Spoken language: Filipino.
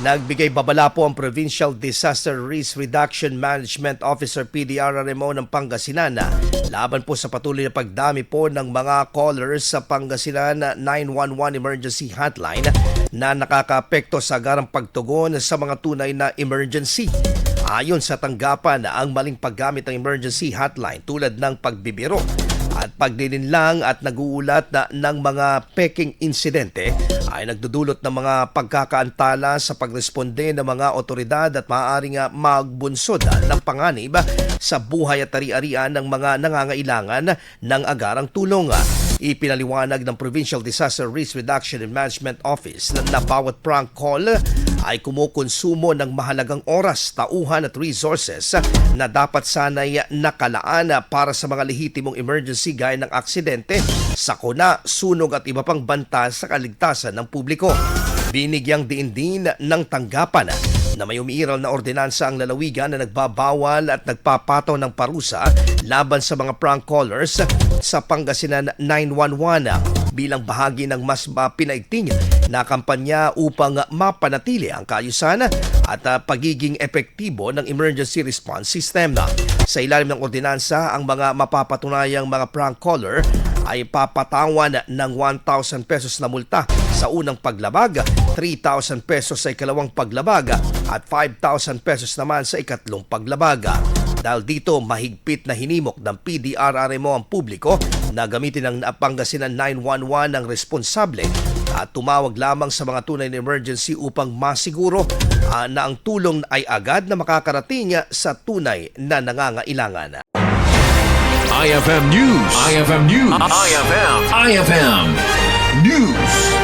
Nagbigay babala po ang Provincial Disaster Risk Reduction Management Officer PDRRMO ng Pangasinan laban po sa patuloy na pagdami po ng mga callers sa Pangasinan 911 emergency hotline na nakakaapekto sa agarang pagtugon sa mga tunay na emergency. Ayon sa tanggapan, ang maling paggamit ng emergency hotline tulad ng pagbibiro at pagdilinlang at naguulat ng mga peking insidente ay nagdudulot ng mga pagkakaantala sa pagresponde ng mga otoridad at maaaring magbunsod ng panganib sa buhay at ari-arian ng mga nangangailangan ng agarang tulong. Ipinaliwanag ng Provincial Disaster Risk Reduction and Management Office na bawat prank call ay kumukonsumo ng mahalagang oras, tauhan at resources na dapat sanay nakalaan para sa mga lehitimong emergency gaya ng aksidente, sakuna, sunog at iba pang banta sa kaligtasan ng publiko. Binigyang diin din ng tanggapan na may umiiral na ordinansa ang lalawigan na nagbabawal at nagpapataw ng parusa laban sa mga prank callers sa Pangasinan 911 bilang bahagi ng mas pinaigting na kampanya upang mapanatili ang kaayusan at pagiging epektibo ng emergency response system. Sa ilalim ng ordinansa, ang mga mapapatunayang mga prank caller ay papatawan ng 1,000 pesos na multa sa unang paglabag, 3,000 pesos sa ikalawang paglabag at 5,000 pesos naman sa ikatlong paglabag. Dahil dito, mahigpit na hinimok ng PDRRMO ang publiko na gamitin ang Pangasinan 911 ng responsable at tumawag lamang sa mga tunay na emergency upang masiguro na ang tulong ay agad na makakarating sa tunay na nangangailangan. IFM News. IFM News. IFM News.